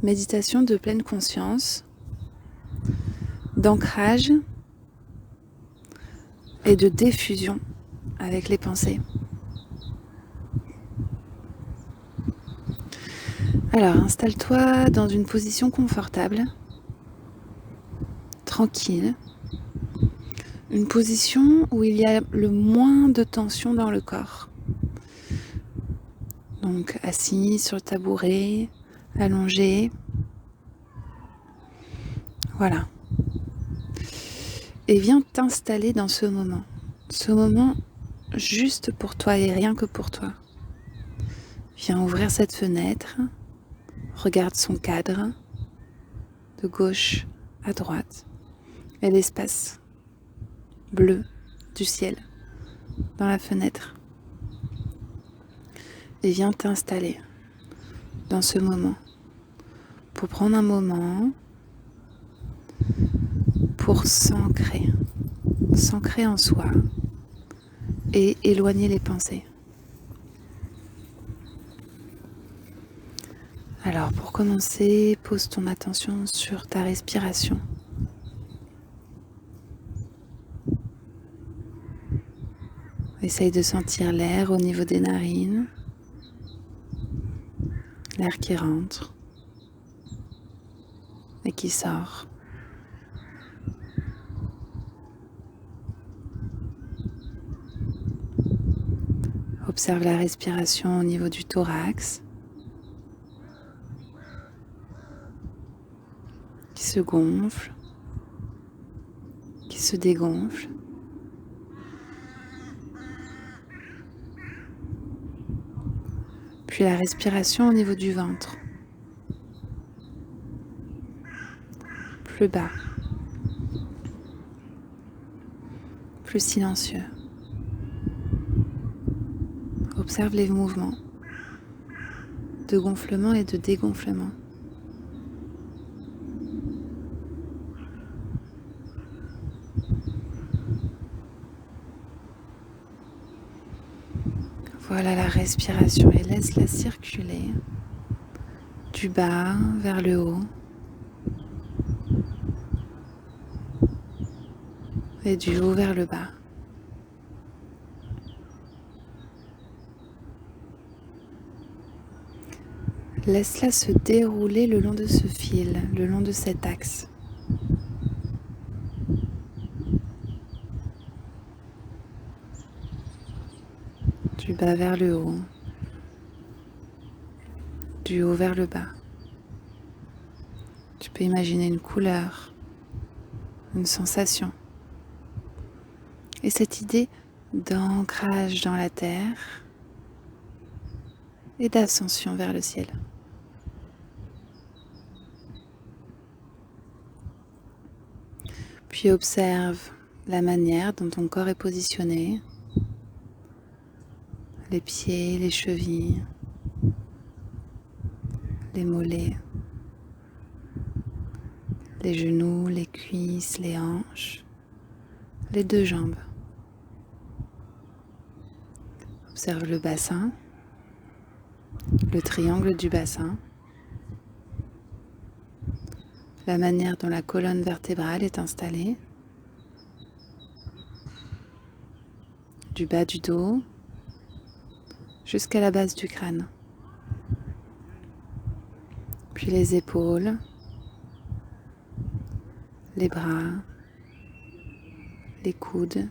méditation de pleine conscience, d'ancrage et de diffusion avec les pensées. Alors, installe-toi dans une position confortable, tranquille, une position où il y a le moins de tension dans le corps. Donc, assis sur le tabouret, allongé. Voilà. Et viens t'installer dans ce moment juste pour toi et rien que pour toi. Viens ouvrir cette fenêtre, regarde son cadre, de gauche à droite, et l'espace bleu du ciel dans la fenêtre. Et viens t'installer dans ce moment pour prendre un moment pour s'ancrer en soi et éloigner les pensées. Alors pour commencer, pose ton attention sur ta respiration. Essaye de sentir l'air au niveau des narines, l'air qui rentre et qui sort. Observe la respiration au niveau du thorax qui se gonfle, qui se dégonfle. Puis la respiration au niveau du ventre, plus bas, plus silencieux. Observe les mouvements de gonflement et de dégonflement. Voilà la respiration et laisse-la circuler du bas vers le haut et du haut vers le bas. Laisse-la se dérouler le long de ce fil, le long de cet axe. Du bas vers le haut, du haut vers le bas. Tu peux imaginer une couleur, une sensation. Et cette idée d'ancrage dans la terre et d'ascension vers le ciel. Puis observe la manière dont ton corps est positionné, les pieds, les chevilles, les mollets, les genoux, les cuisses, les hanches, les deux jambes. Observe le bassin, le triangle du bassin, la manière dont la colonne vertébrale est installée, du bas du dos jusqu'à la base du crâne. Puis les épaules, les bras, les coudes,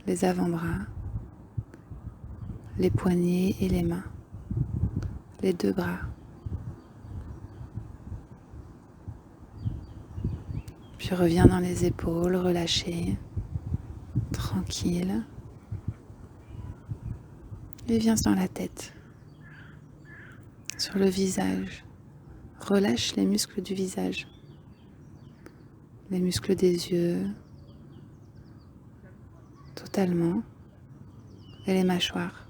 les avant-bras, les poignets et les mains, les deux bras. Puis reviens dans les épaules, relâchées, tranquille. Et viens dans la tête, sur le visage. Relâche les muscles du visage, les muscles des yeux, totalement, et les mâchoires.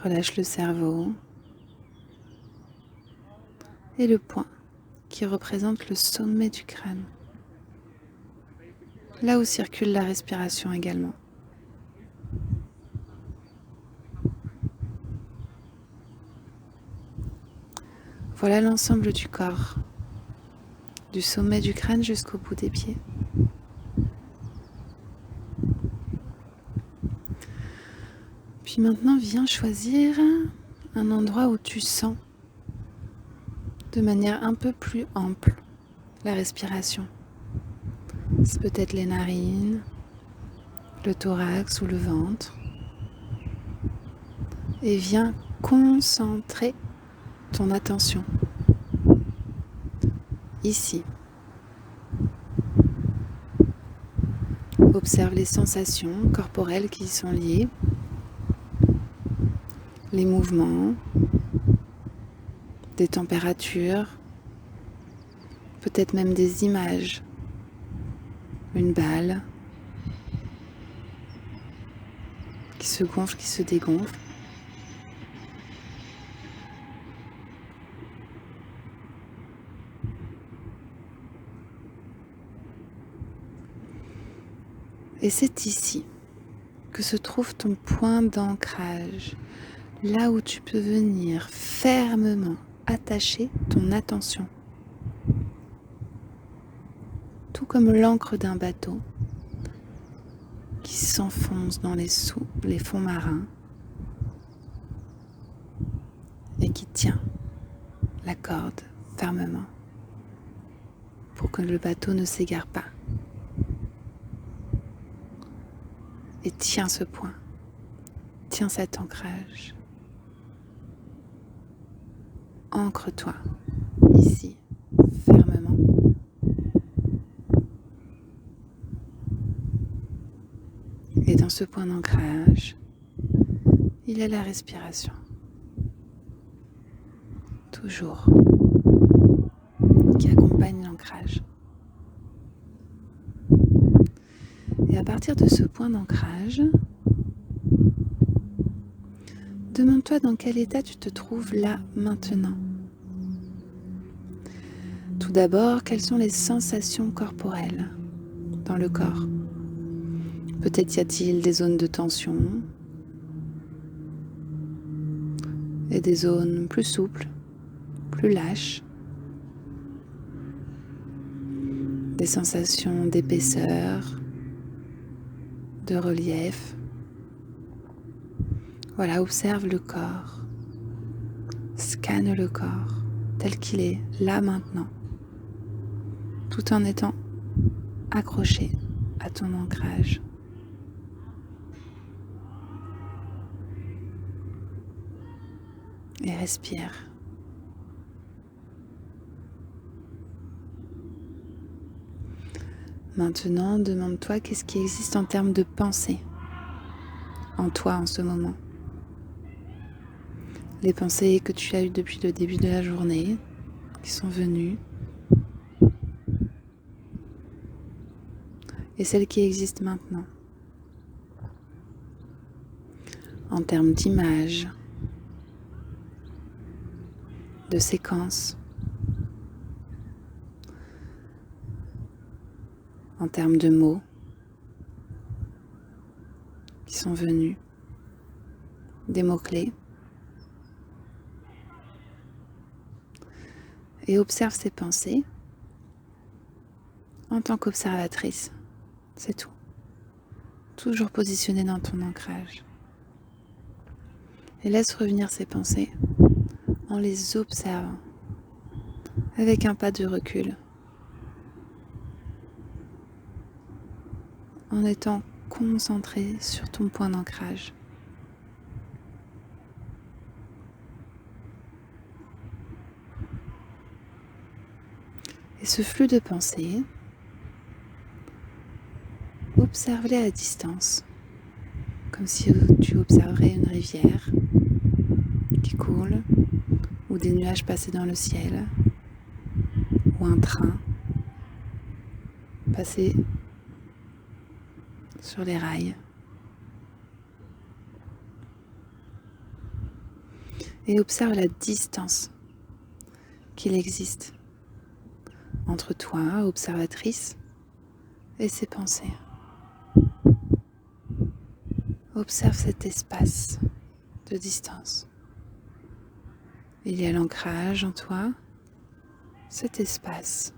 Relâche le cerveau et le poing qui représente le sommet du crâne, là où circule la respiration également. Voilà l'ensemble du corps, du sommet du crâne jusqu'au bout des pieds. Puis maintenant, viens choisir un endroit où tu sens de manière un peu plus ample la respiration. C'est peut-être les narines, le thorax ou le ventre. Et viens concentrer ton attention ici. Observe les sensations corporelles qui y sont liées, les mouvements, des températures, peut-être même des images, une balle qui se gonfle, qui se dégonfle. Et c'est ici que se trouve ton point d'ancrage, là où tu peux venir fermement attacher ton attention. Tout comme l'ancre d'un bateau qui s'enfonce dans les fonds marins et qui tient la corde fermement pour que le bateau ne s'égare pas. Et tiens ce point, tiens cet ancrage. Ancre-toi ici, fermement. Et dans ce point d'ancrage, il y a la respiration. Toujours, qui accompagne l'ancrage. Et à partir de ce point d'ancrage, demande-toi dans quel état tu te trouves là maintenant. Tout d'abord, quelles sont les sensations corporelles dans le corps? Peut-être y a-t-il des zones de tension et des zones plus souples, plus lâches, des sensations d'épaisseur, de relief. Voilà, observe le corps, scanne le corps tel qu'il est là maintenant, tout en étant accroché à ton ancrage. Et respire. Maintenant, demande-toi qu'est-ce qui existe en termes de pensée en toi en ce moment. Les pensées que tu as eues depuis le début de la journée, qui sont venues, et celles qui existent maintenant. En termes d'images, de séquences, en termes de mots qui sont venus, des mots-clés. Et observe ces pensées en tant qu'observatrice. C'est tout. Toujours positionnée dans ton ancrage. Et laisse revenir ces pensées en les observant avec un pas de recul, en étant concentré sur ton point d'ancrage. Et ce flux de pensées, observe-les à distance, comme si tu observerais une rivière qui coule, ou des nuages passés dans le ciel, ou un train passé sur les rails. Et observe la distance qu'il existe entre toi, observatrice, et ses pensées. Observe cet espace de distance. Il y a l'ancrage en toi, cet espace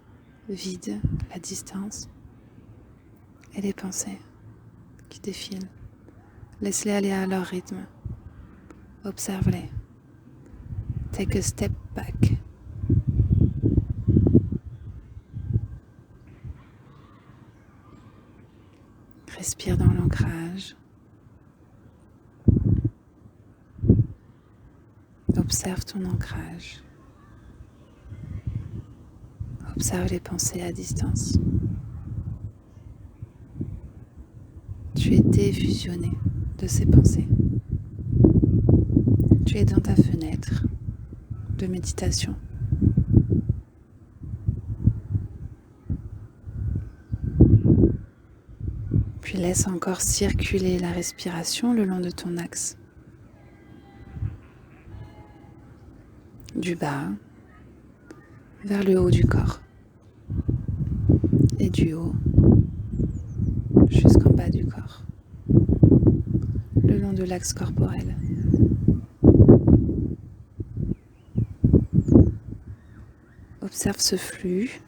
vide, la distance et les pensées qui défilent. Laisse-les aller à leur rythme. Observe-les. Take a step back. Respire dans l'ancrage. Observe ton ancrage. Observe les pensées à distance. Tu es défusionné de ces pensées. Tu es dans ta fenêtre de méditation. Puis laisse encore circuler la respiration le long de ton axe. Du bas vers le haut du corps et du haut jusqu'en bas du corps, le long de l'axe corporel. Observe ce flux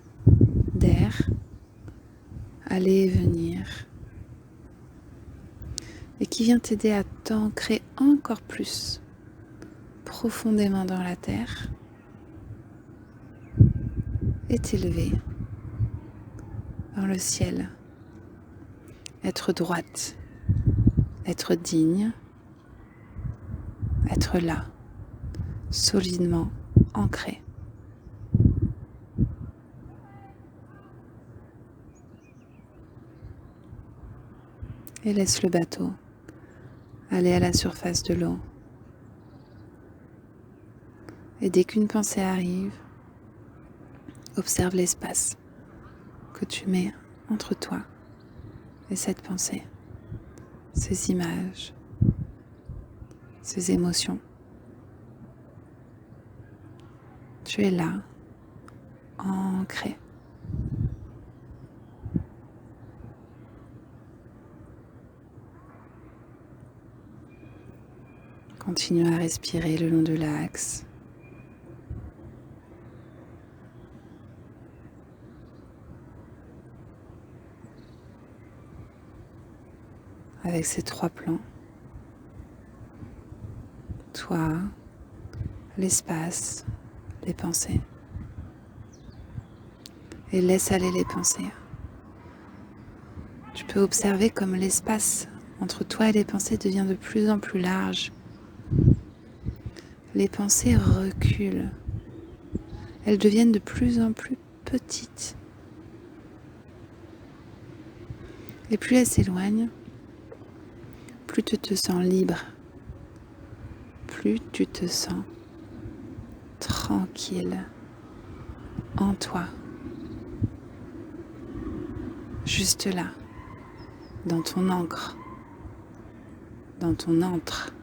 d'air aller et venir et qui vient t'aider à t'ancrer encore plus profondément dans la terre et t'élever dans le ciel. Être droite, être digne, être là, solidement ancré. Et laisse le bateau aller à la surface de l'eau. Et dès qu'une pensée arrive, observe l'espace que tu mets entre toi et cette pensée, ces images, ces émotions. Tu es là, ancré. Continue à respirer le long de l'axe. Avec ces 3 plans. Toi, l'espace, les pensées. Et laisse aller les pensées. Tu peux observer comme l'espace entre toi et les pensées devient de plus en plus large. Les pensées reculent. Elles deviennent de plus en plus petites. Et plus elles s'éloignent, plus tu te sens libre. Plus tu te sens tranquille en toi. Juste là, dans ton ancre, dans ton antre.